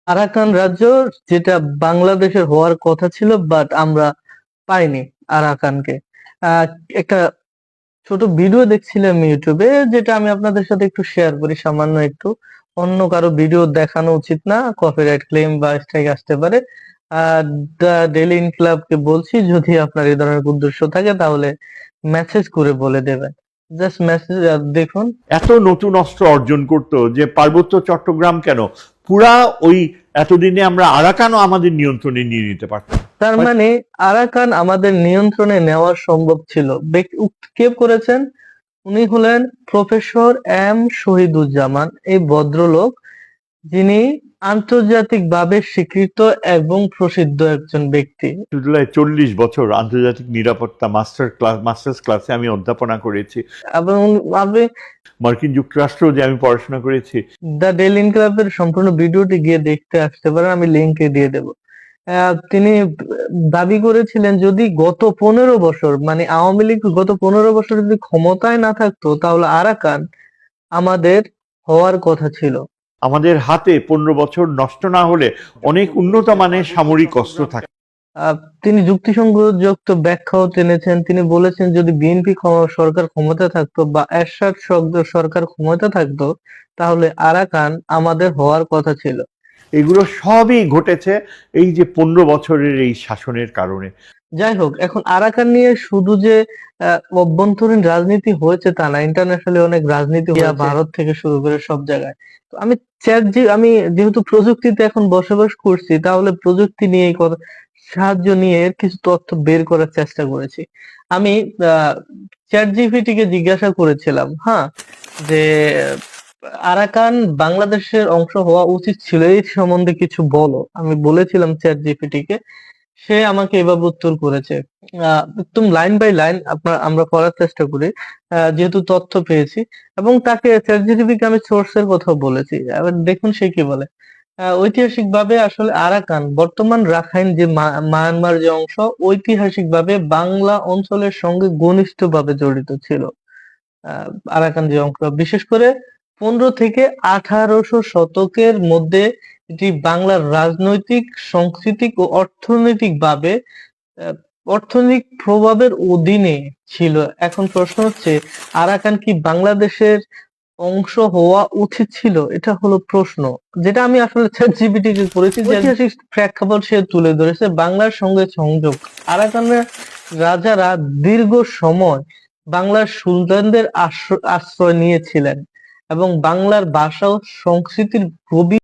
Arakan রাজ্য যেটা বাংলাদেশের হওয়ার কথা ছিল, বাট আমরা পাইনি আরাকানকে। আহ, একটা ছোট ভিডিও দেখছিলাম ইউটিউবে, যেটা আমি আপনাদের সাথে একটু শেয়ার করি সামান্য একটু। অন্য কারো ভিডিও দেখানো উচিত না, কপিরাইট ক্লেম বা স্ট্রাইক আসতে পারে। দ্য ডেইলি ইনকিলাবকে বলছি, যদি আপনার এই ধরনের উদ্দেশ্য থাকে তাহলে মেসেজ করে বলে দেবেন। জাস্ট মেসেজ দেখুন। এত নতুন অস্ত্র অর্জন করত যে পার্বত্য চট্টগ্রাম কেন, পুরা ওই এতদিনে আমরা আরাকানও আমাদের নিয়ন্ত্রণে নিয়ে নিতে পারতাম। তার মানে আরাকান আমাদের নিয়ন্ত্রণে নেওয়া সম্ভব ছিল। কে করেছেন? উনি হলেন প্রফেসর এম শহীদুজ্জামান, এই ভদ্রলোক, যিনি আন্তর্জাতিকভাবে স্বীকৃত এবং প্রসিদ্ধ একজন ব্যক্তি। 40 বছর আন্তর্জাতিক নিরাপত্তা মাস্টার্স ক্লাসে আমি অধ্যাপনা করেছি, এবং আমি মার্কিন যুক্তরাষ্ট্র যে আমি পড়াশোনা করেছি। দ্য ডেইলি ইনকিলাবের সম্পূর্ণ ভিডিওটি গিয়ে দেখতে আসতে পারেন, আমি লিঙ্কে দিয়ে দেব। তিনি দাবি করেছিলেন যদি গত 15 বছর, মানে আওয়ামী লীগ গত 15 বছর যদি ক্ষমতায় না থাকতো, তাহলে আরাকান আমাদের হওয়ার কথা ছিল। আমাদের হাতে 15 বছর নষ্ট না হলে অনেক উন্নত মানের সামরিক অস্ত্র থাকে। তিনি যুক্তিসঙ্গত ব্যাখ্যাও টেনেছেন। তিনি বলেছেন যদি বিএনপি সরকার ক্ষমতা থাকতো বা এরশাদ সরকার ক্ষমতা থাকতো, তাহলে আরাকান আমাদের হওয়ার কথা ছিল। এগুলো সবই ঘটেছে এই যে 15 বছরের এই শাসনের কারণে। যাই হোক, এখন আরাকান নিয়ে শুধু যে অভ্যন্তরীণ রাজনীতি হয়েছে তা না, ইন্টারন্যাশনালি অনেক রাজনীতি হয়েছে, ভারত থেকে শুরু করে সব জায়গায়। তো আমি যেহেতু প্রযুক্তিতে এখন বসবাস করছি, তাহলে প্রযুক্তি নিয়ে সাহায্য নিয়ে এর কিছু তথ্য বের করার চেষ্টা করেছি। আমি চ্যাট জিপিটি কে জিজ্ঞাসা করেছিলাম, হ্যাঁ, যে আরাকান বাংলাদেশের অংশ হওয়া উচিত ছিল, এই সম্বন্ধে কিছু বলো। আমি বলেছিলাম চ্যাট জিপিটি কে, সে আমাকে এভাবে উত্তর করেছে। একদম লাইন বাই লাইন আমরা পড়ার চেষ্টা করি, যেহেতু তথ্য পেয়েছি। এবং তাকে চ্যাটজিপিটিকে আমি সোর্সের কথা বলেছি। এবার দেখুন সে কি বলে। ঐতিহাসিকভাবে আসলে আরাকান বর্তমান রাখাইন যে মায়ানমার যে অংশ, ঐতিহাসিকভাবে বাংলা অঞ্চলের সঙ্গে ঘনিষ্ঠভাবে জড়িত ছিল। আহ, আরাকান যে অংশ, বিশেষ করে 15 থেকে 1800 শতকের মধ্যে এটি বাংলার রাজনৈতিক, সাংস্কৃতিক ও আহ, অর্থনৈতিক প্রভাবের অধীনে ছিল। এখন প্রশ্ন হচ্ছে, আরাকান কি বাংলাদেশের অংশ হওয়া উচিত ছিল? এটা হলো প্রশ্ন, যেটা আমি আসলে চ্যাটজিপিটি কে করেছি। যে ঐতিহাসিক প্রেক্ষাপট সে তুলে ধরেছে বাংলার সঙ্গে সংযোগ। আরাকানের রাজারা দীর্ঘ সময় বাংলার সুলতানদের আশ্রয় নিয়েছিলেন এবং বাংলার ভাষা ও সংস্কৃতির গভীর